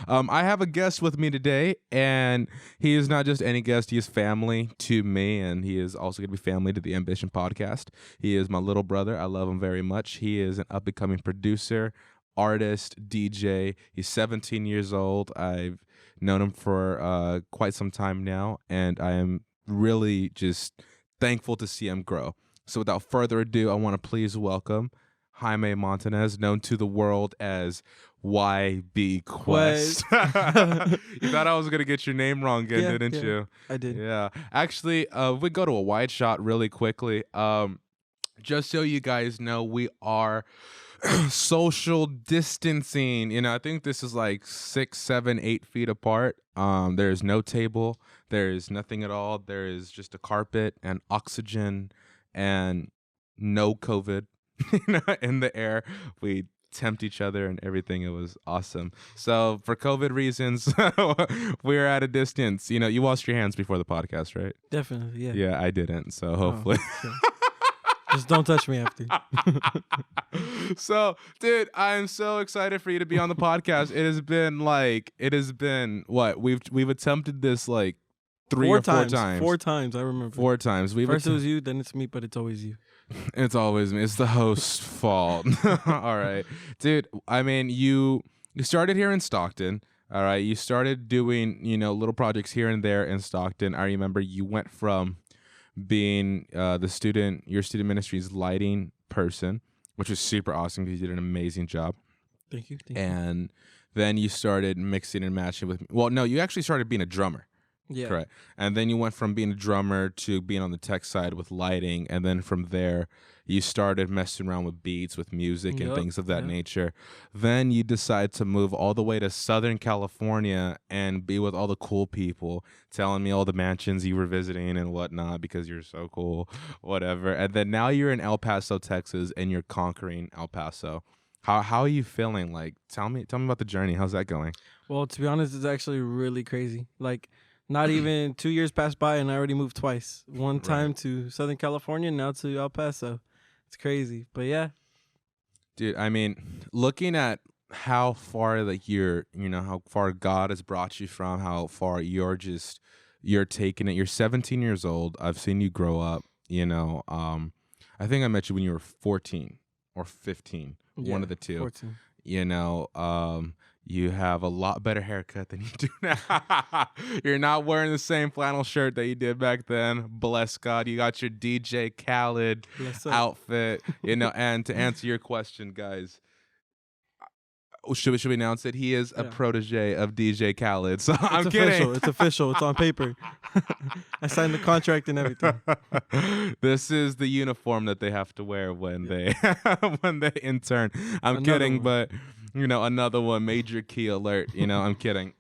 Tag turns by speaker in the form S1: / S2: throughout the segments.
S1: I have a guest with me today, and he is not just any guest. He is family to me, and he is also going to be family to the Ambition podcast. He is my little brother. I love him very much. He is an up-and-coming producer, artist, DJ. He's 17 years old. I've known him for quite some time now, and I am really just thankful to see him grow. So without further ado, I want to please welcome Jaime Montanez, known to the world as YB Quest. You thought I was gonna get your name wrong again, didn't you?
S2: I did.
S1: Yeah. Actually, we go to a wide shot really quickly. Just so you guys know, we are social distancing. I think this is like 6, 7, 8 feet apart. There is no table. There is nothing at all. There is just a carpet and oxygen and no COVID in the air. We tempt each other and everything. It was awesome. So for COVID reasons, we're at a distance. You washed your hands before the podcast, right?
S2: Definitely, yeah.
S1: Yeah, I didn't. So hopefully.
S2: Okay. Just don't touch me after.
S1: So, dude, I am so excited for you to be on the podcast. It has been what? We've attempted this like three or four times.
S2: 4 times, I remember.
S1: 4 times.
S2: First it was you, then it's me, but it's always you.
S1: It's always me. It's the host's fault. All right. Dude, I mean, you started here in Stockton. All right. You started doing, little projects here and there in Stockton. I remember you went from being your student ministry's lighting person, which was super awesome because you did an amazing job.
S2: Thank you.
S1: And then you started mixing and matching with me. Well, no, you actually started being a drummer.
S2: Yeah.
S1: Correct. And then you went from being a drummer to being on the tech side with lighting. And then from there, you started messing around with beats, with music and things of that nature. Then you decide to move all the way to Southern California and be with all the cool people, telling me all the mansions you were visiting and whatnot because you're so cool, whatever. And then now you're in El Paso, Texas, and you're conquering El Paso. How are you feeling? Like, tell me about the journey. How's that going?
S2: Well, to be honest, it's actually really crazy. Like, not even 2 years passed by and I already moved twice. One time to Southern California, now to El Paso. It's crazy, but yeah.
S1: Dude, I mean, looking at how far how far God has brought you from, how far you're taking it. You're 17 years old. I've seen you grow up, I think I met you when you were 14 or 15, one of the two.
S2: 14.
S1: You have a lot better haircut than you do now. You're not wearing the same flannel shirt that you did back then. Bless God. You got your DJ Khaled outfit. And to answer your question, guys, should we announce it? He is a protege of DJ Khaled. So I'm kidding.
S2: It's official. It's on paper. I signed the contract and everything.
S1: This is the uniform that they have to wear when they intern. I'm kidding, but another one, major key alert. I'm kidding.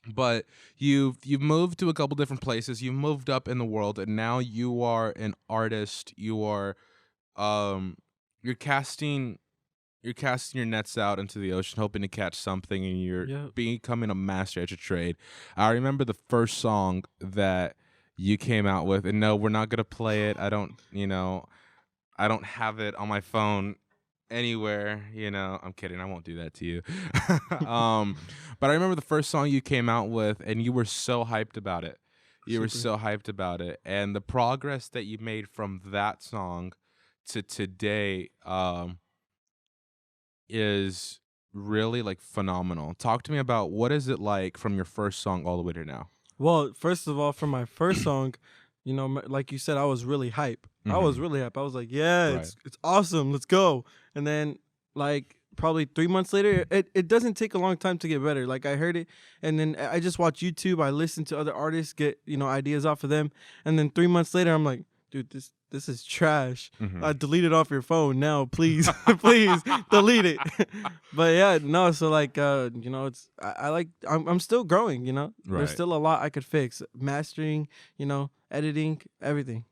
S1: But you've moved to a couple different places. You've moved up in the world, and now you are an artist. You are, you're casting your nets out into the ocean, hoping to catch something, and you're becoming a master at your trade. I remember the first song that you came out with, and no, we're not gonna play it. I don't have it on my phone anywhere. I'm kidding. I won't do that to you. But I remember the first song you came out with, and you were so hyped about it. Were so hyped about it, and the progress that you made from that song to today, is really like phenomenal. Talk to me about what is it like from your first song all the way to now.
S2: Well, first of all, from my first song, like you said, I was really hype.
S1: Mm-hmm.
S2: I was really hype. I was like, it's awesome. Let's go. And then like probably 3 months later, it doesn't take a long time to get better. Like I heard it and then I just watch YouTube. I listen to other artists, get, ideas off of them. And then 3 months later, I'm like, dude, this is trash.
S1: Mm-hmm.
S2: I delete it off your phone now, please. Please delete it. But yeah, no, so like it's I'm still growing,
S1: Right.
S2: There's still a lot I could fix. Mastering, editing, everything.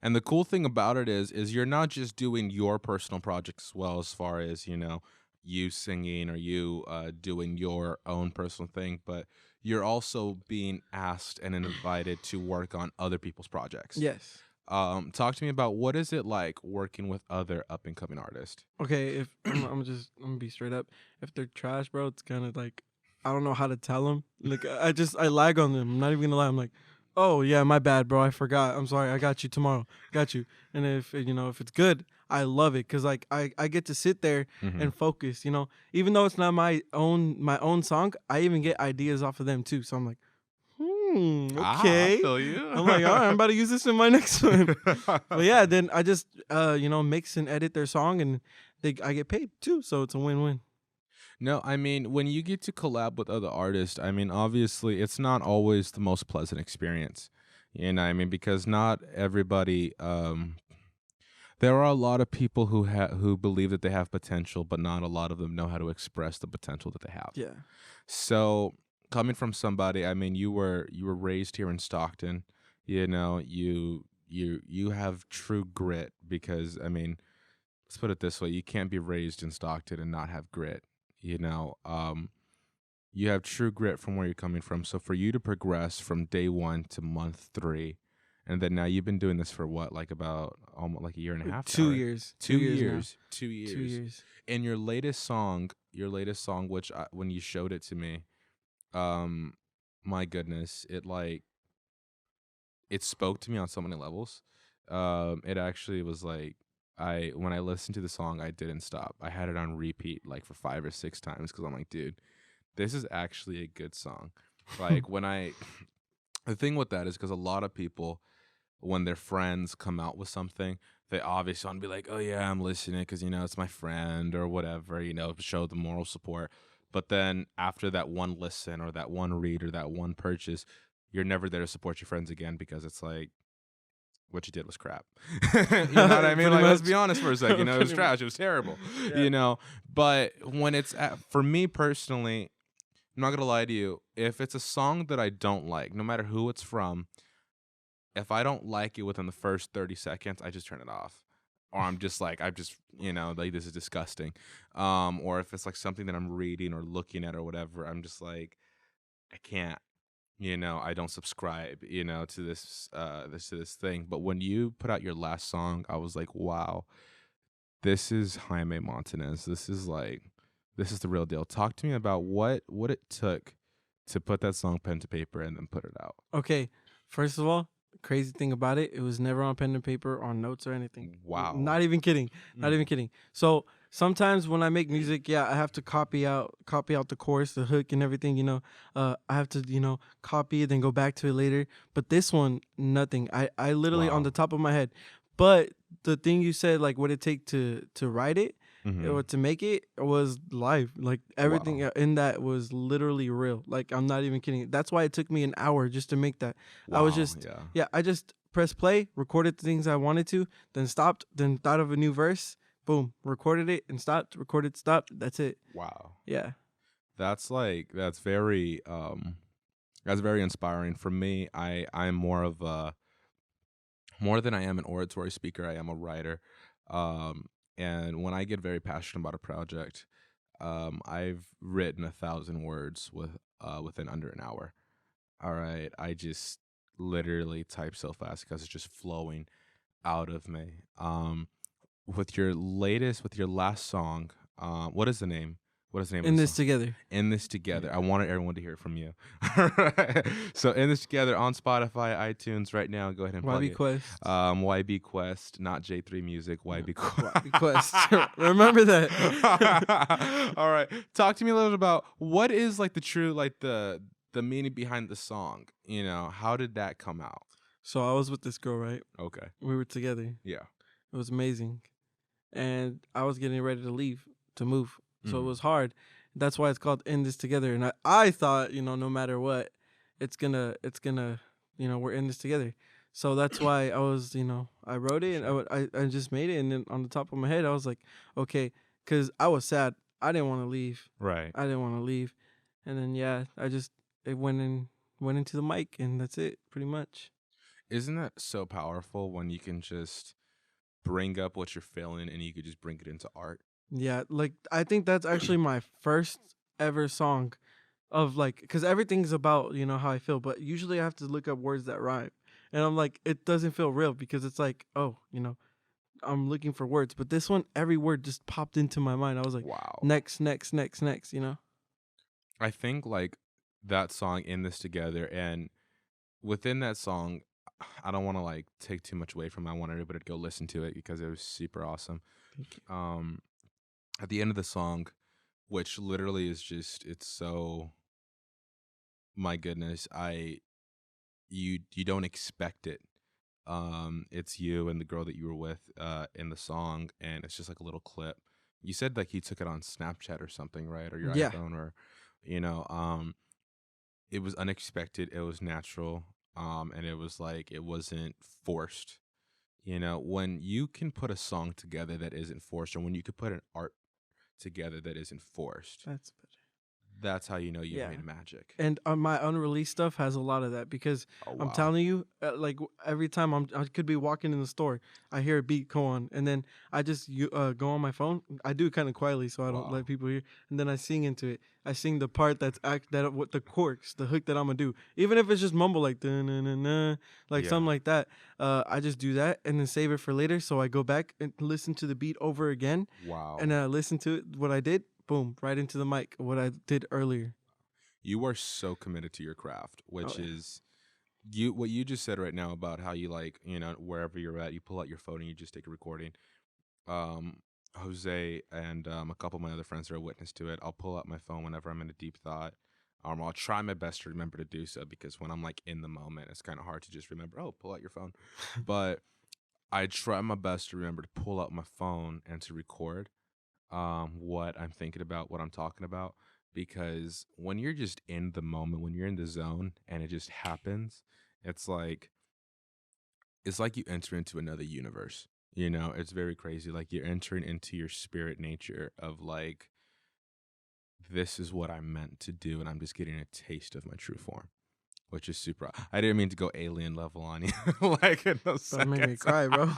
S1: And the cool thing about it is you're not just doing your personal projects as well, as far as, you singing or you doing your own personal thing, but you're also being asked and invited to work on other people's projects.
S2: Yes.
S1: Talk to me about what is it like working with other up and coming artists.
S2: Okay, if I'm gonna be straight up. If they're trash, bro, it's kind of like I don't know how to tell them. Like I lag on them. I'm not even gonna lie. I'm like, oh yeah, my bad, bro. I forgot. I'm sorry. I got you tomorrow. Got you. And if it's good, I love it because like I get to sit there
S1: Mm-hmm.
S2: and focus. Even though it's not my own song, I even get ideas off of them too. So I'm like,
S1: I
S2: okay.
S1: feel you.
S2: I'm like, all right, I'm about to use this in my next one. But yeah, then I just mix and edit their song, and I get paid too, so it's a win-win.
S1: No, I mean, when you get to collab with other artists, I mean, obviously, it's not always the most pleasant experience. You know, I mean, because not everybody. There are a lot of people who believe that they have potential, but not a lot of them know how to express the potential that they have.
S2: Yeah.
S1: So, coming from somebody, I mean, you were raised here in Stockton. You know, you have true grit because I mean, let's put it this way: you can't be raised in Stockton and not have grit. You know, you have true grit from where you're coming from. So for you to progress from day one to month 3, and then now you've been doing this for what, like about almost like a year and a half, now,
S2: 2
S1: right?
S2: years.
S1: 2
S2: 2 years now.
S1: years, 2 years.
S2: 2 years.
S1: And your latest song, which when you showed it to me, um, my goodness, it spoke to me on so many levels. It actually was like when I listened to the song, I didn't stop. I had it on repeat like for 5 or 6 times because I'm like, dude, this is actually a good song. Like the thing with that is because a lot of people, when their friends come out with something, they obviously want to be like, oh yeah, I'm listening because it's my friend or whatever, show the moral support. But then after that one listen or that one read or that one purchase, you're never there to support your friends again because it's like what you did was crap. You know what I mean?
S2: Pretty
S1: Like, let's
S2: much.
S1: be honest for a second. It was
S2: Pretty
S1: trash. It was terrible.
S2: Yeah.
S1: But when for me personally, I'm not gonna lie to you. If it's a song that I don't like, no matter who it's from, if I don't like it within the first 30 seconds, I just turn it off. Or like, this is disgusting. Or if it's like something that I'm reading or looking at or whatever, I'm just like, I can't. I don't subscribe, to this thing. But when you put out your last song, I was like, wow, this is Jaime Montanez. This is the real deal. Talk to me about what it took to put that song pen to paper and then put it out.
S2: Okay. First of all, crazy thing about it was never on pen and paper, on notes or anything.
S1: Wow.
S2: Not even kidding. Not even kidding. So sometimes when I make music, yeah, I have to copy out the chorus, the hook, and everything. I have to copy it, then go back to it later. But this one, nothing. I literally on
S1: Wow.
S2: the top of my head. But the thing you said, like, what it take to write it or to make it was live. Like everything
S1: Wow.
S2: in that was literally real. Like I'm not even kidding. That's why it took me an hour just to make that. I was just I just pressed play, recorded the things I wanted to, then stopped, then thought of a new verse, boom, recorded it and stopped, recorded, stopped. That's it.
S1: Wow.
S2: Yeah.
S1: That's very inspiring. For me, I'm more than I am an oratory speaker, I am a writer. And when I get very passionate about a project, I've written 1,000 words within under an hour. All right, I just literally type so fast because it's just flowing out of me. With your last song, what is the name? What is the name
S2: In
S1: of the
S2: this
S1: song?
S2: together.
S1: In This Together. I wanted everyone to hear it from you. All right. So In This Together on Spotify, iTunes right now. Go ahead and plug
S2: YB
S1: it.
S2: Quest.
S1: YB Quest, not J3 Music. YB Quest.
S2: YB Quest. Remember that.
S1: All right. Talk to me a little bit about what is like the true the meaning behind the song. How did that come out?
S2: So I was with this girl, right?
S1: Okay.
S2: We were together.
S1: Yeah.
S2: It was amazing. And I was getting ready to leave, to move. So it was hard. That's why it's called In This Together. And I thought, no matter what, it's gonna, we're in this together. So that's why I was, I wrote it and I just made it. And then on the top of my head, I was like, okay, because I was sad. I didn't want to leave.
S1: Right.
S2: I didn't want to leave. And then, yeah, it went into the mic and that's it pretty much.
S1: Isn't that so powerful when you can just bring up what you're feeling and you could just bring it into art?
S2: Yeah, like I think that's actually my first ever song of like, because everything's about how I feel, but usually I have to look up words that rhyme. and I'm like, it doesn't feel real because it's like, oh, I'm looking for words, but this one, every word just popped into my mind. I was like,
S1: Wow.
S2: next, next, next, next.
S1: I think like that song In This Together, and within that song, I don't want to like take too much away from it. I want everybody to go listen to it because it was super awesome.
S2: Thank you.
S1: Um at the end of the song, which literally is just it's so my goodness, you don't expect it. It's you and the girl that you were with in the song, and it's just like a little clip. You said like you took it on Snapchat or something, right? Or your
S2: Yeah,
S1: iPhone, or you know, it was unexpected, it was natural, and it was like it wasn't forced. When you can put a song together that isn't forced, or when you could put an art together that isn't forced,
S2: that's better.
S1: that's how you know you've
S2: Yeah.
S1: made magic.
S2: And my unreleased stuff has a lot of that because
S1: Oh
S2: I'm
S1: wow.
S2: telling you, every time I could be walking in the store, I hear a beat go on, and then I just go on my phone. I do it kind of quietly so I don't
S1: Wow.
S2: let people hear, and then I sing into it. I sing the part that what the chorus, the hook that I'm gonna do, even if it's just mumble like na na na, like
S1: Yeah.
S2: something like that. I just do that and then save it for later. So I go back and listen to the beat over again, and
S1: Wow.
S2: then I listen to it, what I did. Boom, right into the mic, what I did earlier.
S1: You are so committed to your craft,
S2: Oh
S1: which
S2: yeah.
S1: is what you just said right now about how you like, wherever you're at, you pull out your phone and you just take a recording. Um, Jose and a couple of my other friends are a witness to it. I'll pull out my phone whenever I'm in a deep thought. I'll try my best to remember to do so because when I'm like in the moment, it's kind of hard to just remember, oh, pull out your phone. But I try my best to remember to pull out my phone and to record what I'm thinking about, what I'm talking about. Because when you're just in the moment, when you're in the zone and it just happens, it's like you enter into another universe. It's very crazy. Like you're entering into your spirit nature of like, this is what I'm meant to do, and I'm just getting a taste of my true form, which is super. I didn't mean to go alien level on you, like in those
S2: But make me
S1: seconds.
S2: cry, bro.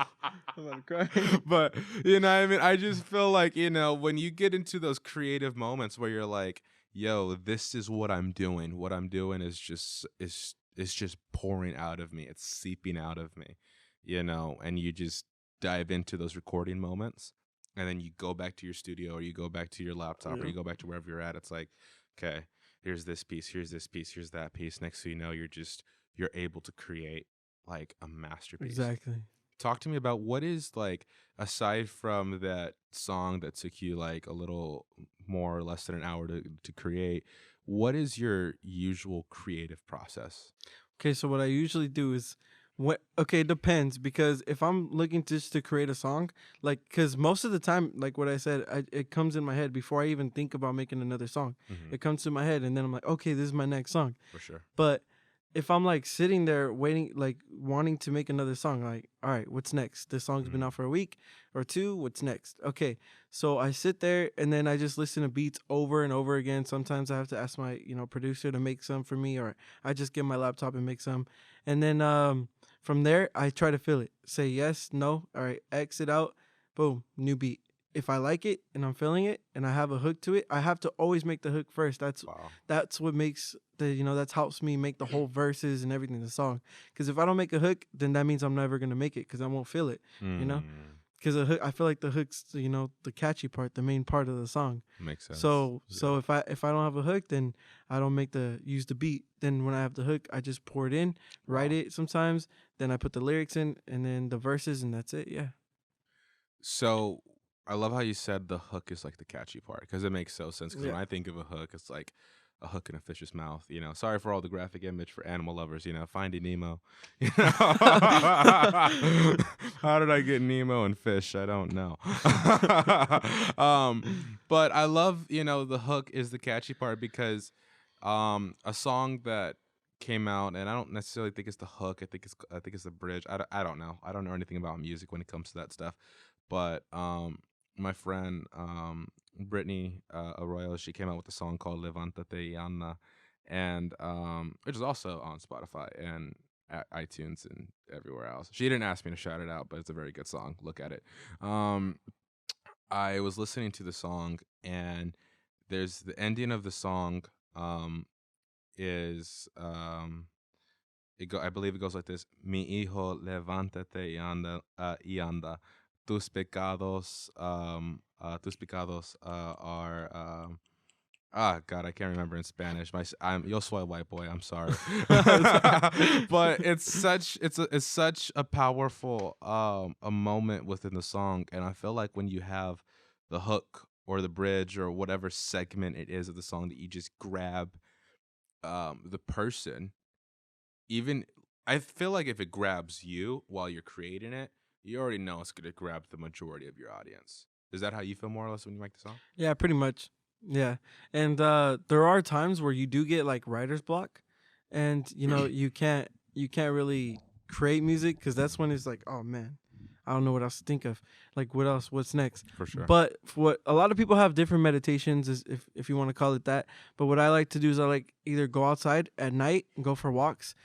S2: I'm about to cry.
S1: But I mean, I just feel like when you get into those creative moments where you're like, "Yo, this is what I'm doing. What I'm doing is just pouring out of me. It's seeping out of me." And you just dive into those recording moments, and then you go back to your studio, or you go back to your laptop, or
S2: Yeah,
S1: you go back to wherever you're at. It's like, okay, here's this piece, here's this piece, here's that piece. Next thing you know, you're able to create like a masterpiece.
S2: exactly.
S1: Talk to me about what is like, aside from that song that took you like a little more or less than an hour to create, what is your usual creative process?
S2: Okay, so what I usually do is okay, it depends because if I'm looking just to create a song, like cuz most of the time like what I said, it comes in my head before I even think about making another song.
S1: Hmm.
S2: It comes to my head and then I'm like, "Okay, this is my next song."
S1: For sure.
S2: But if I'm like sitting there waiting, like wanting to make another song, like, all right, what's next? This song's been
S1: Hmm.
S2: out for a week or two. What's next? Okay. So I sit there and then I just listen to beats over and over again. Sometimes I have to ask my, producer to make some for me, or I just get my laptop and make some. And then from there, I try to feel it. Say yes, no. All right, exit out. Boom, new beat. If I like it and I'm feeling it and I have a hook to it, I have to always make the hook first.
S1: Wow.
S2: That's what makes that's helps me make the whole verses and everything in the song. Because if I don't make a hook, then that means I'm never gonna make it because I won't feel it. You know,
S1: Mm,
S2: because a hook, I feel like the hook's the catchy part, the main part of the song.
S1: makes sense.
S2: So
S1: Yeah.
S2: if I don't have a hook, then I don't use the beat. Then when I have the hook, I just pour it in, write
S1: Wow.
S2: it sometimes. Then I put the lyrics in, and then the verses, and that's it. Yeah.
S1: So I love how you said the hook is like the catchy part because it makes so sense. Because
S2: Yeah.
S1: when I think of a hook, it's like a hook in a fish's mouth. Sorry for all the graphic image for animal lovers. Finding Nemo. How did I get Nemo and fish? I don't know. But I love the hook is the catchy part because a song that came out, and I don't necessarily think it's the hook. I think it's the bridge. I don't know. I don't know anything about music when it comes to that stuff. But my friend Brittany Arroyo, she came out with a song called "Levantate Yana," and which is also on Spotify and at iTunes and everywhere else. She didn't ask me to shout it out, but it's a very good song. Look at it. Um, I was listening to the song, and there's the ending of the song is I believe it goes like this: Mi hijo, levántate y anda. Tus pecados are God, I can't remember in Spanish. Yo soy white boy. I'm sorry, but it's such a powerful a moment within the song, and I feel like when you have the hook or the bridge or whatever segment it is of the song that you just grab the person, even I feel like if it grabs you while you're creating it, you already know it's gonna grab the majority of your audience. Is that how you feel more or less when you make the song?
S2: Yeah, pretty much. Yeah. And there are times where you do get like writer's block, and you can't really create music because that's when it's like, oh man, I don't know what else to think of. Like what else? What's next?
S1: For sure.
S2: But for what a lot of people have different meditations, is if you want to call it that. But what I like to do is I like either go outside at night and go for walks,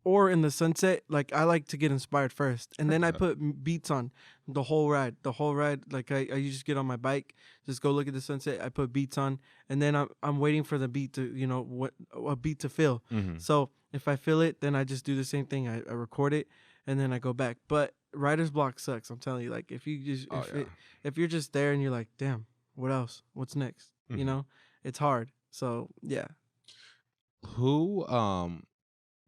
S2: or in the sunset. Like I like to get inspired first, and then I put beats on the whole ride. Like I just get on my bike, just go look at the sunset. I put beats on, and then I'm waiting for the beat to, what a beat to feel.
S1: Mm-hmm.
S2: So if I feel it, then I just do the same thing. I record it, and then I go back. But writer's block sucks, I'm telling you. Like if you just if you're just there and you're like, damn, what else, what's next,
S1: Mm-hmm.
S2: it's hard. So yeah.
S1: Who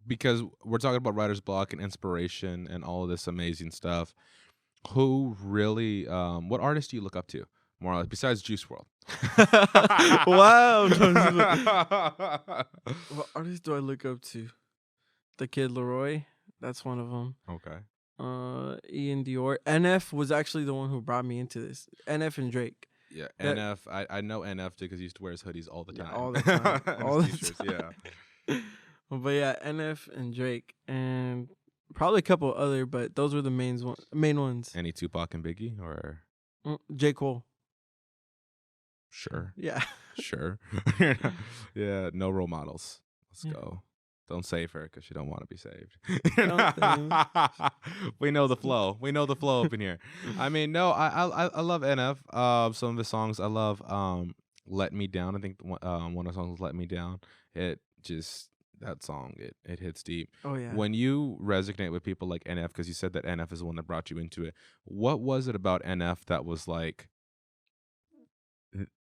S1: because we're talking about writer's block and inspiration and all of this amazing stuff. Who really what artist do you look up to more or less besides Juice World?
S2: Wow. What artist do I look up to? The Kid Leroy. That's one of them.
S1: Okay.
S2: Ian Dior. NF was actually the one who brought me into this. NF and Drake.
S1: Yeah,
S2: That-
S1: NF. I know NF because he used to wear his hoodies all the
S2: Yeah,
S1: time.
S2: all the time.
S1: And
S2: All
S1: his
S2: the
S1: t-shirts, yeah.
S2: But yeah, NF and Drake, and probably a couple other, but those were the main ones.
S1: Any Tupac and Biggie or
S2: J. Cole.
S1: sure.
S2: Yeah.
S1: Sure. Yeah, no role models. Let's
S2: Yeah.
S1: go. Don't save her because she don't want to be saved.
S2: Don't
S1: We know the flow. We know the flow up in here. I mean, no, I love NF. Some of his songs I love. Let Me Down. I think one of the songs, Let Me Down. It just that song it hits deep.
S2: Oh yeah.
S1: When you resonate with people like NF, because you said that NF is the one that brought you into it. What was it about NF that was like?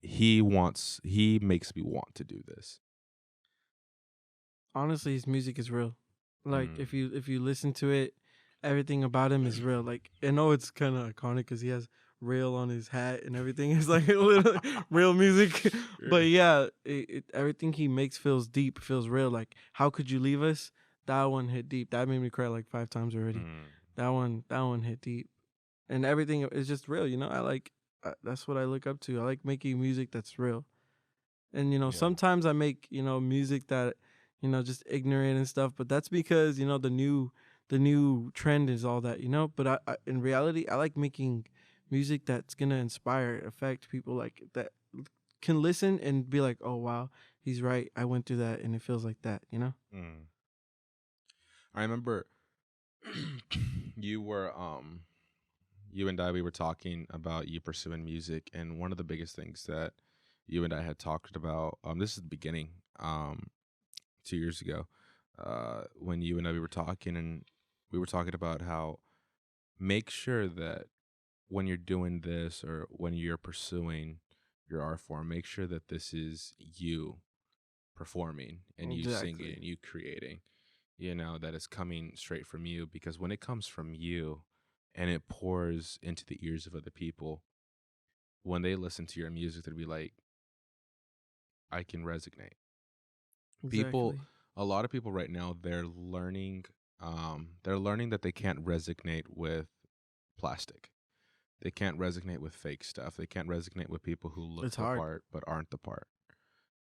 S1: He makes me want to do this.
S2: Honestly, his music is real. Like
S1: Mm.
S2: if you listen to it, everything about him is real. Like I know it's kind of iconic because he has real on his hat and everything. It's like a little real music. But yeah, everything he makes feels deep, feels real. Like How Could You Leave Us? That one hit deep. That made me cry like 5 times already.
S1: Mm.
S2: That one hit deep, and everything is just real. That's what I look up to. I like making music that's real. And
S1: Yeah.
S2: sometimes I make music that just ignorant and stuff, but that's because the new trend is all that. But I in reality I like making music that's gonna inspire, affect people, like that can listen and be like, oh wow, he's right, I went through that and it feels like that.
S1: Mm. I remember you and I, we were talking about you pursuing music, and one of the biggest things that you and I had talked about, this is the beginning, 2 years ago, when you and I, we were talking, and we were talking about how make sure that when you're doing this or when you're pursuing your art form, make sure that this is you performing and you singing
S2: Exactly.
S1: and you creating, that is coming straight from you, because when it comes from you and it pours into the ears of other people, when they listen to your music, they'll be like, I can resonate. People,
S2: Exactly.
S1: a lot of people right now, they're learning that they can't resonate with plastic. They can't resonate with fake stuff. They can't resonate with people who look
S2: It's
S1: the
S2: hard.
S1: part but aren't the part.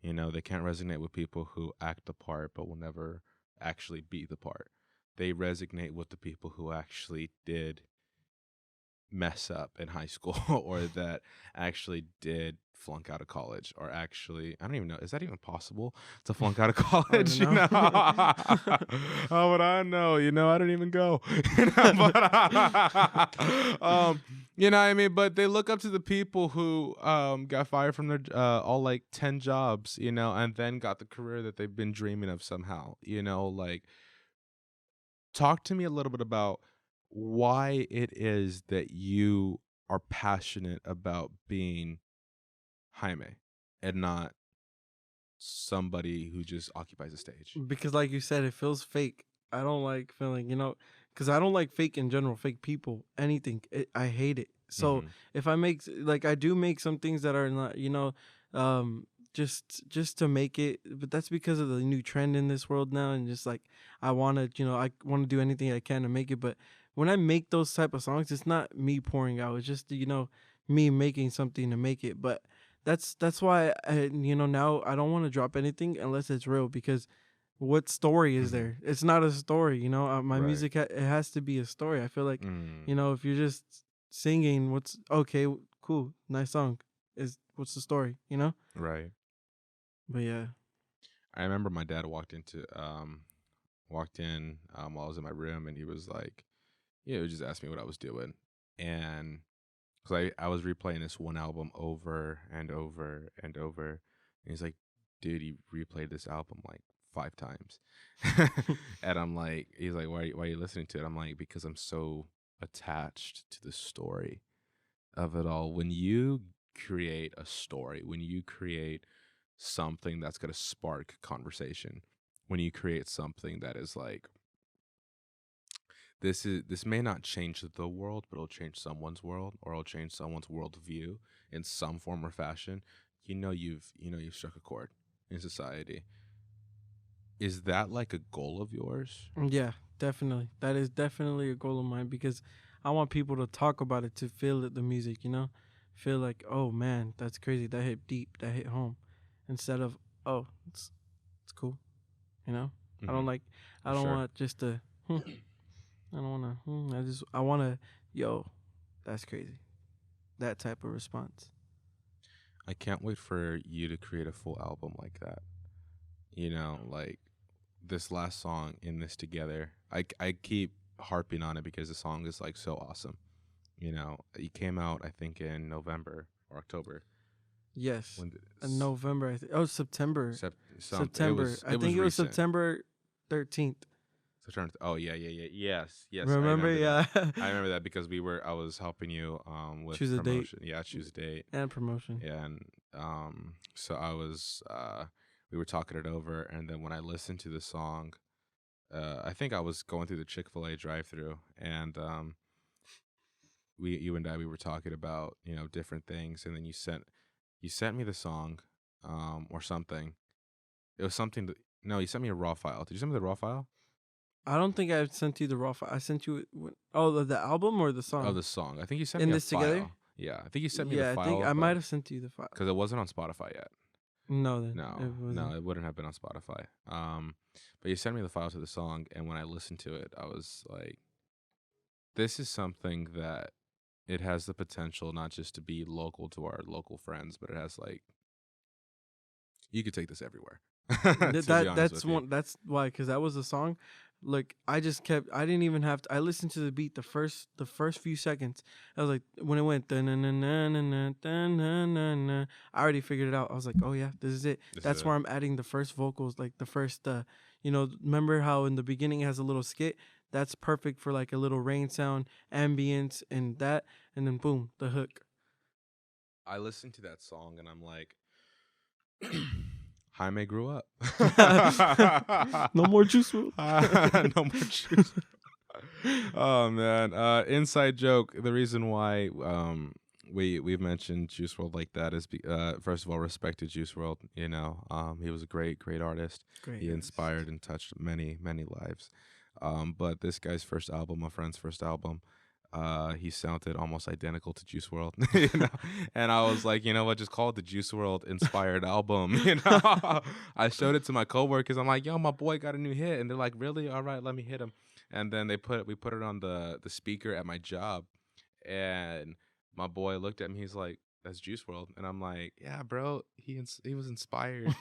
S1: They can't resonate with people who act the part but will never actually be the part. They resonate with the people who actually did mess up in high school or that actually did flunk out of college, or actually, I don't even know, is that even possible to flunk out of college?
S2: even know.
S1: How would I know? I don't even go. You know what I mean? But they look up to the people who got fired from their all like 10 jobs, and then got the career that they've been dreaming of somehow. Like talk to me a little bit about why it is that you are passionate about being Jaime and not somebody who just occupies a stage.
S2: Because like you said, it feels fake. I don't like feeling, because I don't like fake in general, fake people, anything. I hate it. So
S1: Mm-hmm.
S2: if I make like I do make some things that are not, just to make it, but that's because of the new trend in this world now, and just like I want to do anything I can to make it. But when I make those type of songs, it's not me pouring out. It's just me making something to make it. But that's why now I don't want to drop anything unless it's real, because what story is
S1: Mm-hmm.
S2: there? It's not a story, my
S1: Right.
S2: music it has to be a story. I feel like
S1: Mm.
S2: if you're just singing, what's okay, cool, nice song, is what's the story,
S1: Right.
S2: but yeah.
S1: I remember my dad walked in while I was in my room, and he was like, yeah, he just asked me what I was doing, and because I was replaying this one album over and over and over, and he's like, dude, you replayed this album like 5 times, and I'm like, he's like, why are you listening to it? I'm like, because I'm so attached to the story of it all. When you create a story, when you create something that's going to spark conversation, when you create something that is like, this may not change the world, but it'll change someone's world, or it'll change someone's worldview in some form or fashion. You've struck a chord in society. Is that like a goal of yours?
S2: Yeah, definitely. That is definitely a goal of mine, because I want people to talk about it, to feel it, the music, feel like, oh man, that's crazy, that hit deep, that hit home, instead of, oh, it's cool, you know. I
S1: Mm-hmm.
S2: don't like, I
S1: For
S2: don't
S1: sure.
S2: want just to, I don't want to, I want to, yo, that's crazy, that type of response.
S1: I can't wait for you to create a full album like that. Like this last song in this together. I keep harping on it because the song is like so awesome. It came out I think in November or October.
S2: Yes,
S1: When did
S2: in November, September. September. I
S1: it was
S2: think it was
S1: recent.
S2: September 13th.
S1: Oh yeah. Yes. I
S2: Remember?
S1: remember that.
S2: Yeah.
S1: I remember that because I was helping you with
S2: Choose a date
S1: promotion. Yeah, choose a date.
S2: and promotion.
S1: Yeah, and so I was we were talking it over, and then when I listened to the song, I think I was going through the Chick-fil-A drive-through, and you and I, we were talking about different things, and then you sent me the song, or something. It was something that, no, you sent me a raw file. Did you send me the raw file?
S2: I don't think I sent you the raw file. I sent you the album or the
S1: Oh,
S2: song
S1: the song. I think you sent
S2: in
S1: me a
S2: this together.
S1: file. Yeah, I think you sent me the
S2: Yeah, I think
S1: file,
S2: I
S1: but
S2: might have sent you the file.
S1: because it wasn't on Spotify yet.
S2: No, then
S1: No,
S2: it wasn't.
S1: it wouldn't have been on Spotify. But you sent me the file to the song, and when I listened to it, I was like, this is something that it has the potential not just to be local to our local friends, but it has like, you could take this everywhere. To be honest
S2: That's
S1: with you.
S2: one. That's why, because that was a song. Like I just kept. I didn't even have to. I listened to the beat the first few seconds. I was like, when it went, dun-dun-dun-dun-dun-dun-dun-dun, I already figured it out. I was like, oh yeah, this is it.
S1: This is
S2: That's
S1: it.
S2: where I'm adding the first vocals, like the first. Remember how in the beginning it has a little skit? That's perfect for like a little rain sound, ambience, and that, and then boom, the hook.
S1: I listened to that song and I'm like, Jaime grew up.
S2: No more Juice WRLD.
S1: No more juice. Oh man, inside joke. The reason why we've mentioned Juice WRLD like that is first of all, respect to Juice WRLD. He was a great artist.
S2: Great.
S1: He
S2: Yes.
S1: inspired and touched many lives. But this guy's first album, my friend's first album, he sounded almost identical to Juice WRLD. And I was like, you know what, just call it the Juice WRLD inspired album. I showed it to my coworkers. I'm like, yo, my boy got a new hit, and they're like, really? All right, let me hit him. And then we put it on the speaker at my job, and my boy looked at me. He's like, that's Juice WRLD, and I'm like, yeah, bro, he was inspired.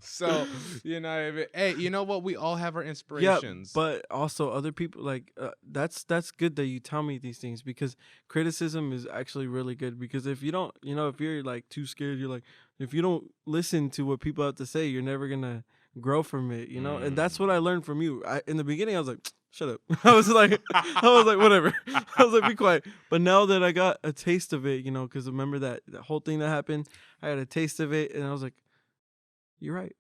S1: So hey, you know what? We all have our
S2: Yeah,
S1: inspirations.
S2: but also other people like that's good that you tell me these things, because criticism is actually really good, because if you don't, if you're like too scared, you're like, if you don't listen to what people have to say, you're never gonna grow from it, and that's what I learned from you. In the beginning I was like, shut up. I was like whatever. I was like, be quiet. But now that I got a taste of it, because remember that whole thing that happened, I had a taste of it, and I was like, you're right.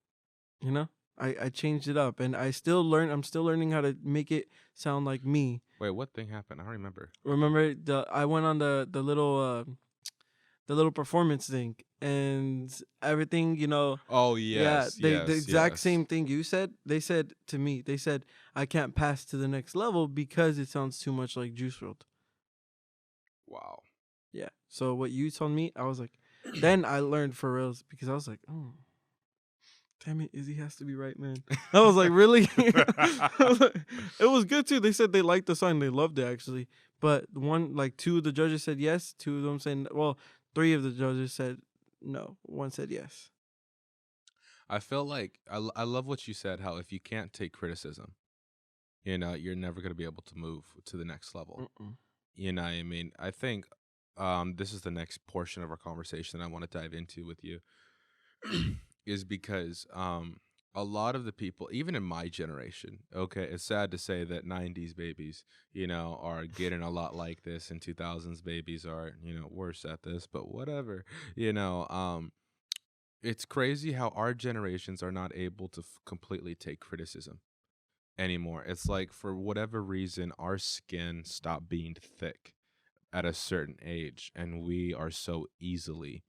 S2: You know, I changed it up, and I'm still learning how to make it sound like me.
S1: Wait, what thing happened? I don't remember.
S2: Remember I went on the little performance thing and everything,
S1: Oh
S2: yeah,
S1: yes,
S2: the
S1: yes,
S2: exact
S1: yes.
S2: same thing you said. They said to me, I can't pass to the next level because it sounds too much like Juice WRLD.
S1: Wow.
S2: Yeah. So what you told me, I was like, then I learned for reals because I was like, oh, damn it, Izzy has to be right, man. I was like, really? It was good too. They said they liked the song, they loved it actually. But two of the judges said yes. Two of them said, well, three of the judges said no. One said yes.
S1: I feel like I love what you said. How if you can't take criticism, you're never gonna be able to move to the next level.
S2: Mm-mm.
S1: You know what I mean? I think this is the next portion of our conversation that I want to dive into with you, is because a lot of the people, even in my generation, okay, it's sad to say that 90s babies, are getting a lot like this, and 2000s babies are, worse at this, but whatever, it's crazy how our generations are not able to completely take criticism anymore. It's like for whatever reason, our skin stopped being thick at a certain age, and we are so easily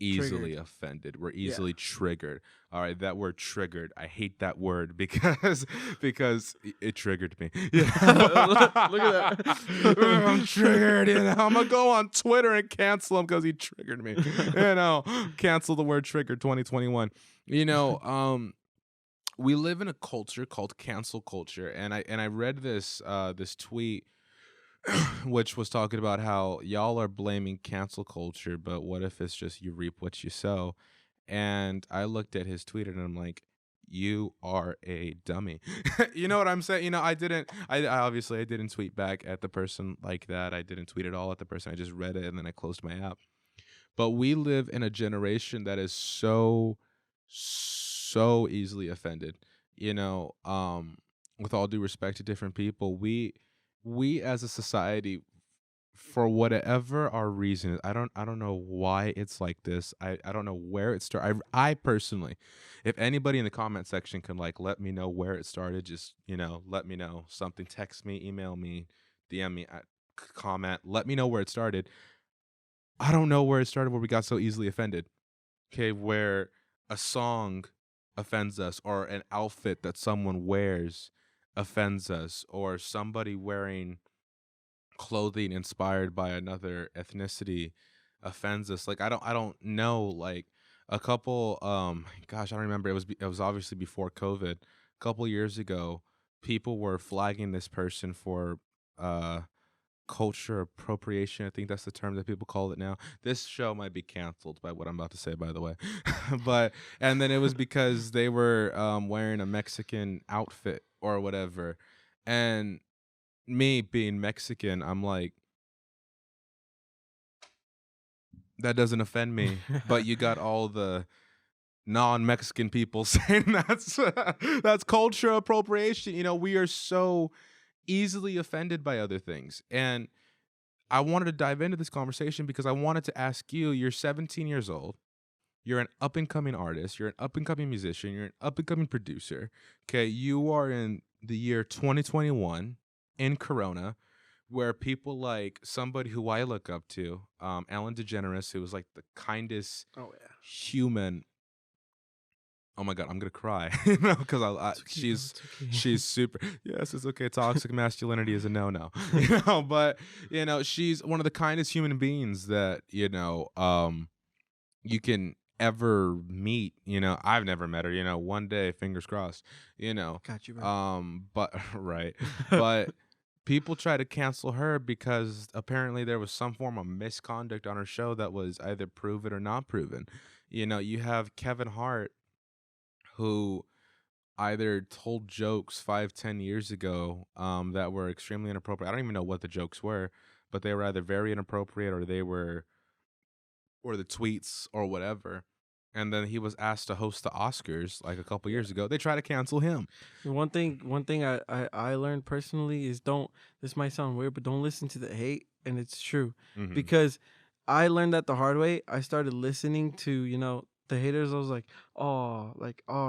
S2: Triggered.
S1: offended. We're
S2: Yeah.
S1: easily triggered. All right, that word triggered. I hate that word because it triggered me.
S2: Look at that.
S1: I'm triggered. I'm gonna go on Twitter and cancel him because he triggered me. Cancel the word triggered 2021. We live in a culture called cancel culture, and I read this tweet which was talking about how y'all are blaming cancel culture, but what if it's just you reap what you sow? And I looked at his tweet and I'm like, you are a dummy. You know what I'm saying? I obviously I didn't tweet back at the person like that. I didn't tweet at all at the person. I just read it and then I closed my app. But we live in a generation that is so easily offended. With all due respect to different people, we as a society, for whatever our reason, I don't know why it's like this. I don't know where it started. I personally, if anybody in the comment section can let me know where it started, just let me know something. Text me, email me, DM me, comment. Let me know where it started. I don't know where it started where we got so easily offended. Okay, where a song offends us, or an outfit that someone wears offends us, or somebody wearing clothing inspired by another ethnicity offends us. I don't know. A couple gosh, I don't remember. It was obviously before COVID. A couple years ago, people were flagging this person for uh culture appropriation. I think that's the term that people call it now. This show might be canceled by what I'm about to say, by the way. And then it was because they were wearing a Mexican outfit or whatever. And me being Mexican, I'm like, that doesn't offend me. But you got all the non-Mexican people saying that's culture appropriation. We are so easily offended by other things. And I wanted to dive into this conversation because I wanted to ask you, you're 17 years old. You're an up and coming artist. You're an up and coming musician. You're an up and coming producer. Okay. You are in the year 2021 in Corona, where people like somebody who I look up to, Ellen DeGeneres, who was like the kindest human. Oh my God, I'm gonna cry, because she's super. Yes, it's okay. Toxic masculinity is a no, but she's one of the kindest human beings that you can ever meet. I've never met her. One day, fingers crossed.
S2: Got you, bro.
S1: But right, but people try to cancel her because apparently there was some form of misconduct on her show that was either proven or not proven. You have Kevin Hart, who either told jokes 5-10 years ago that were extremely inappropriate. I don't even know what the jokes were, but they were either very inappropriate or the tweets or whatever. And then he was asked to host the Oscars like a couple years ago. They try to cancel him.
S2: One thing I learned personally is don't. This might sound weird, but don't listen to the hate, and it's true
S1: Mm-hmm.
S2: because I learned that the hard way. I started listening to the haters. I was like, oh,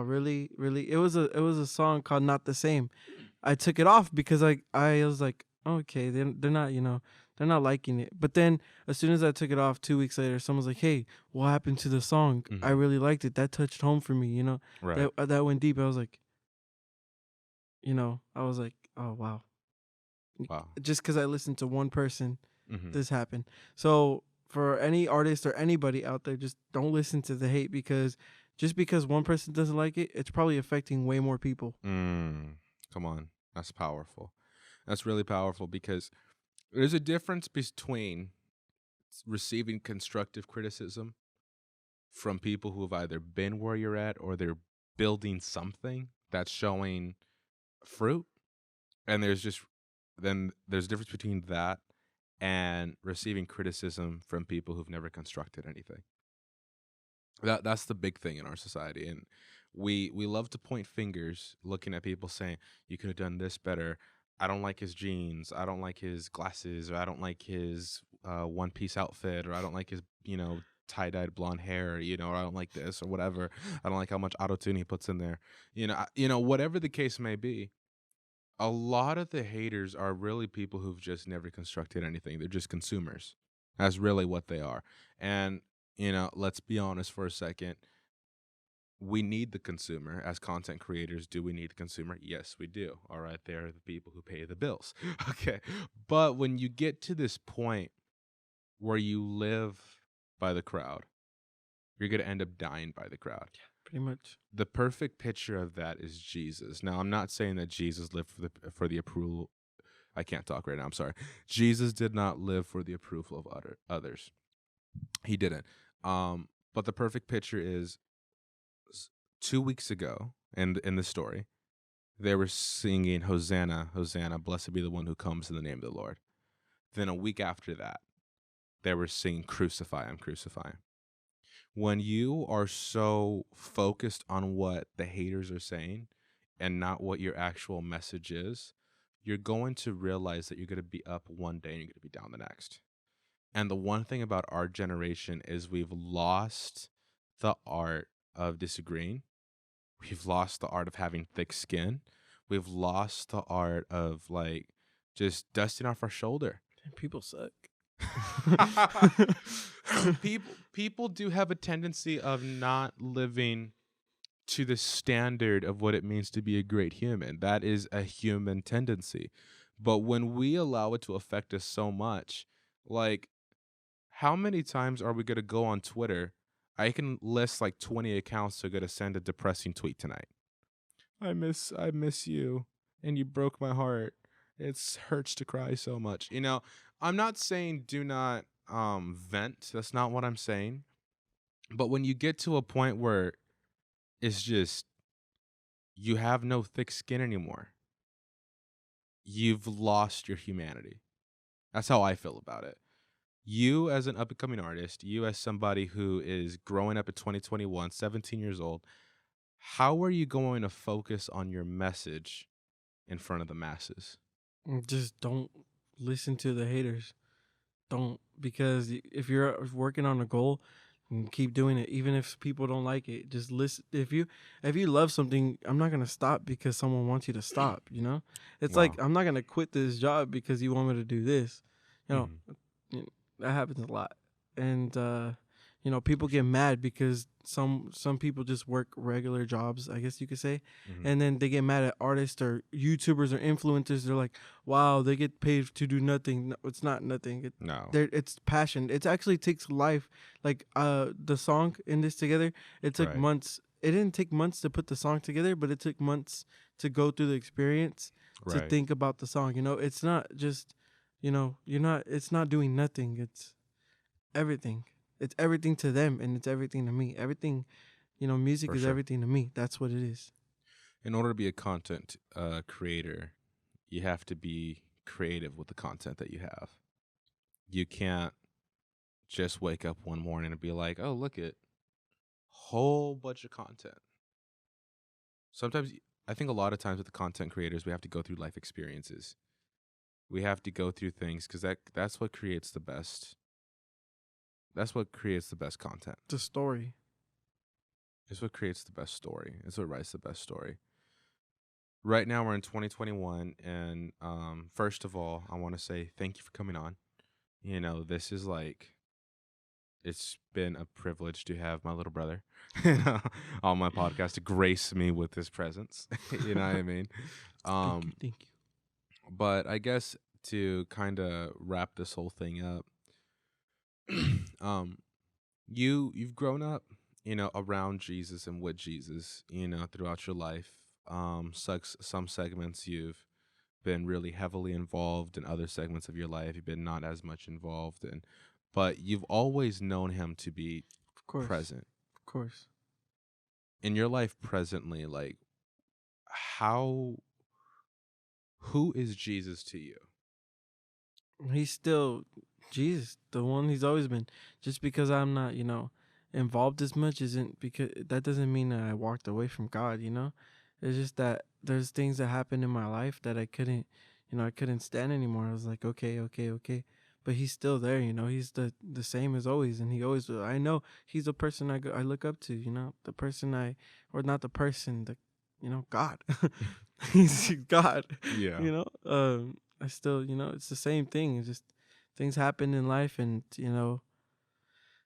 S2: really, really. It was a song called "Not the Same." I took it off because I was like, okay, they're not they're not liking it. But then as soon as I took it off, 2 weeks later, someone's like, hey, what happened to the song? I
S1: Mm-hmm.
S2: really liked it. That touched home for me.
S1: Right.
S2: That went deep. I was like, I was like, oh wow.
S1: Wow.
S2: Just because I listened to one person,
S1: Mm-hmm.
S2: this happened. So for any artist or anybody out there, just don't listen to the hate because just because one person doesn't like it, it's probably affecting way more people.
S1: Come on. That's powerful. That's really powerful because there's a difference between receiving constructive criticism from people who have either been where you're at or they're building something that's showing fruit. And there's a difference between that and receiving criticism from people who've never constructed anything. That's the big thing in our society. And we love to point fingers looking at people saying, you could have done this better. I don't like his jeans. I don't like his glasses, or I don't like his one piece outfit, or I don't like his, tie-dyed blonde hair, or I don't like this or whatever. I don't like how much auto-tune he puts in there. Whatever the case may be, a lot of the haters are really people who've just never constructed anything. They're just consumers. That's really what they are. And, let's be honest for a second. We need the consumer as content creators. Do we need the consumer? Yes, we do. All right. They're the people who pay the bills. Okay. But when you get to this point where you live by the crowd, you're going to end up dying by the crowd.
S2: Pretty much.
S1: The perfect picture of that is Jesus. Now, I'm not saying that Jesus lived for the approval. I can't talk right now. I'm sorry. Jesus did not live for the approval of others. He didn't. But the perfect picture is 2 weeks ago in the story, they were singing Hosanna, Hosanna, blessed be the one who comes in the name of the Lord. Then a week after that, they were singing Crucify him, crucify him. When you are so focused on what the haters are saying and not what your actual message is, you're going to realize that you're going to be up one day and you're going to be down the next. And the one thing about our generation is we've lost the art of disagreeing. We've lost the art of having thick skin. We've lost the art of just dusting off our shoulder.
S2: People suck.
S1: people do have a tendency of not living to the standard of what it means to be a great human. That is a human tendency. But when we allow it to affect us so much, how many times are we going to go on Twitter? I can list 20 accounts that are going to send a depressing tweet tonight. I miss you, and you broke my heart. It hurts to cry so much. I'm not saying do not vent. That's not what I'm saying. But when you get to a point where it's just you have no thick skin anymore, you've lost your humanity. That's how I feel about it. You as an up-and-coming artist, you as somebody who is growing up in 2021, 17 years old, how are you going to focus on your message in front of the masses?
S2: Just don't listen to the haters. Don't, because if you're working on a goal, keep doing it even if people don't like it. Just listen. If you love something, I'm not gonna stop because someone wants you to stop. It's like
S1: Wow.
S2: I'm not gonna quit this job because you want me to do this.
S1: Mhm.
S2: That happens a lot. And people get mad because some people just work regular jobs, I guess you could say.
S1: Mhm.
S2: And then they get mad at artists or YouTubers or influencers. They're like, wow, they get paid to do nothing. No, it's not nothing.
S1: No.
S2: It's passion. It actually takes life. Like the song in this together, it took
S1: Right.
S2: months. It didn't take months to put the song together, but it took months to go through the experience to
S1: Right.
S2: think about the song. It's not just, it's not doing nothing. It's everything. It's everything to them and it's everything to me. Everything, music
S1: For
S2: is
S1: sure.
S2: everything to me. That's what it is.
S1: In order to be a content creator, you have to be creative with the content that you have. You can't just wake up one morning and be like, oh, look at whole bunch of content. Sometimes I think a lot of times with the content creators, we have to go through life experiences. We have to go through things because that's what creates the best. That's what creates the best content.
S2: The story.
S1: It's what creates the best story. It's what writes the best story. Right now we're in 2021, and first of all, I want to say thank you for coming on. This is like it's been a privilege to have my little brother on my podcast to grace me with his presence. You know what I mean?
S2: Thank you.
S1: But I guess to kind of wrap this whole thing up, you've grown up, around Jesus and with Jesus, throughout your life. Some segments you've been really heavily involved in, other segments of your life you've been not as much involved in, but you've always known him to be
S2: Of course.
S1: present
S2: Of course.
S1: in your life presently. Like, who is Jesus to you?
S2: He's still Jesus, the one he's always been. Just because I'm not, involved as much isn't because that doesn't mean that I walked away from God, It's just that there's things that happened in my life that I couldn't stand anymore. I was like, okay, okay, okay. But he's still there, he's the same as always. And I know he's the person I look up to, the person or not the person, God. He's God.
S1: Yeah.
S2: I still, it's the same thing. It's just things happen in life, and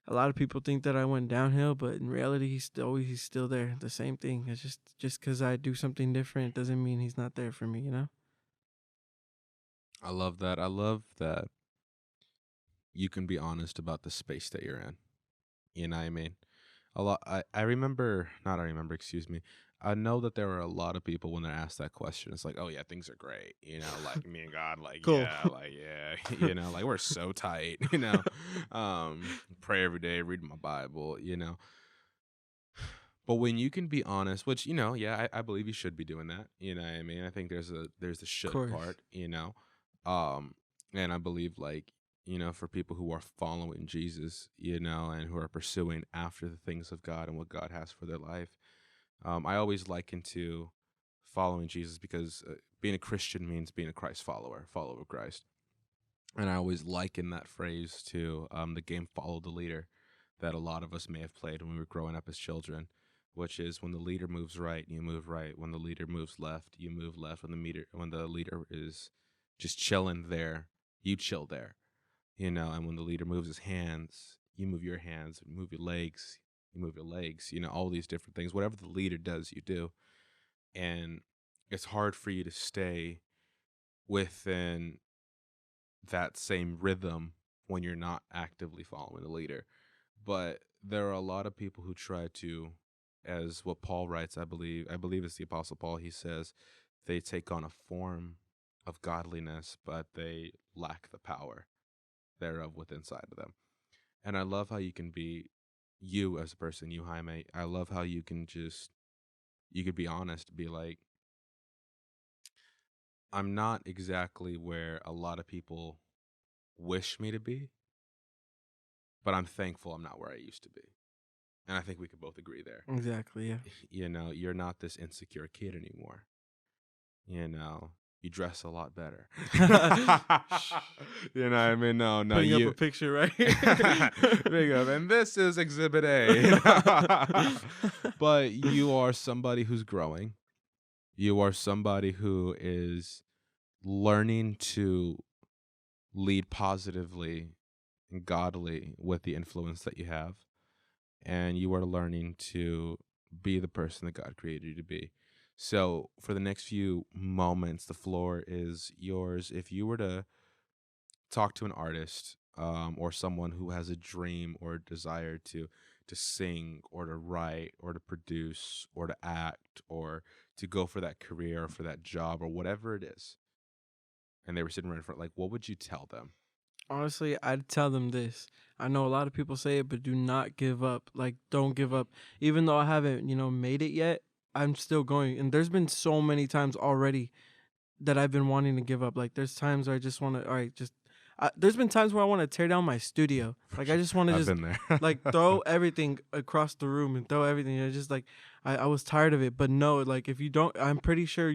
S2: a lot of people think that I went downhill, but in reality, he's still there. The same thing. It's just because I do something different doesn't mean he's not there for me.
S1: I love that. I love that you can be honest about the space that you're in. You know what I mean? I remember, not I remember, excuse me. I know that there were a lot of people when they're asked that question. It's like, oh yeah, things are great. Like me and God, like,
S2: Cool.
S1: yeah, like we're so tight, pray every day, read my Bible, But when you can be honest, which, yeah, I believe you should be doing that. You know what I mean? I think there's the should
S2: Course.
S1: part, and I believe, like, for people who are following Jesus, and who are pursuing after the things of God and what God has for their life. I always liken to following Jesus because being a Christian means being a Christ follower of Christ. And I always liken that phrase to the game Follow the Leader that a lot of us may have played when we were growing up as children, which is when the leader moves right, you move right. When the leader moves left, you move left. When the leader is just chilling there, you chill there. And when the leader moves his hands, you move your hands, move your legs, you move your legs, all these different things. Whatever the leader does, you do. And it's hard for you to stay within that same rhythm when you're not actively following the leader. But there are a lot of people who try to, as what Paul writes, I believe it's the Apostle Paul, he says, they take on a form of godliness, but they lack the power thereof within inside of them. And I love how you can be you as a person, you, Jaime. I love how you could be honest, be like, I'm not exactly where a lot of people wish me to be, but I'm thankful I'm not where I used to be. And I think we could both agree there.
S2: Exactly, yeah.
S1: You're not this insecure kid anymore. You dress a lot better. What I mean? No,
S2: Putting up a picture, right?
S1: Big up. And this is Exhibit A. But you are somebody who's growing. You are somebody who is learning to lead positively and godly with the influence that you have. And you are learning to be the person that God created you to be. So for the next few moments, the floor is yours. If you were to talk to an artist or someone who has a dream or a desire to sing or to write or to produce or to act or to go for that career or for that job or whatever it is, and they were sitting right in front, like, what would you tell them?
S2: Honestly, I'd tell them this. I know a lot of people say it, but do not give up. Like, don't give up. Even though I haven't, made it yet, I'm still going. And there's been so many times already that I've been wanting to give up. Like, there's times where I just want to, all right, there's been times where I want to tear down my studio. Like I just want to
S1: I've
S2: just
S1: been there.
S2: like throw everything across the room and throw everything. It's just like I was tired of it. But no, like if you don't, I'm pretty sure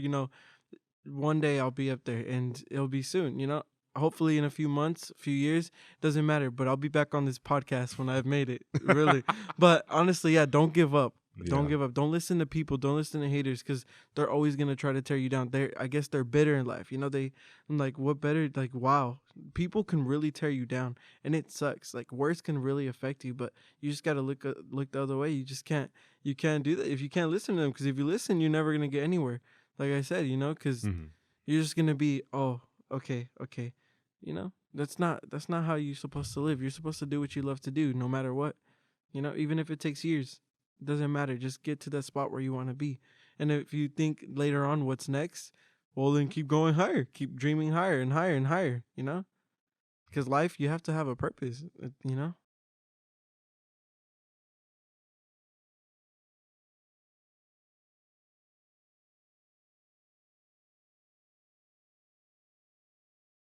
S2: one day I'll be up there and it'll be soon. Hopefully in a few months, a few years, doesn't matter. But I'll be back on this podcast when I've made it. Really. But honestly, yeah, don't give up. Don't give up. Don't listen to people. Don't listen to haters because they're always gonna try to tear you down. I guess they're bitter in life. I'm like, what better? Like, wow, people can really tear you down, and it sucks. Like, words can really affect you, but you just gotta look the other way. You just can't. You can't do that if you can't listen to them. Because if you listen, you're never gonna get anywhere. Like I said, because you're just gonna be, oh, okay. That's not how you're supposed to live. You're supposed to do what you love to do, no matter what. Even if it takes years. Doesn't matter. Just get to that spot where you want to be. And if you think later on what's next, well, then keep going higher. Keep dreaming higher and higher and higher, Because life, you have to have a purpose,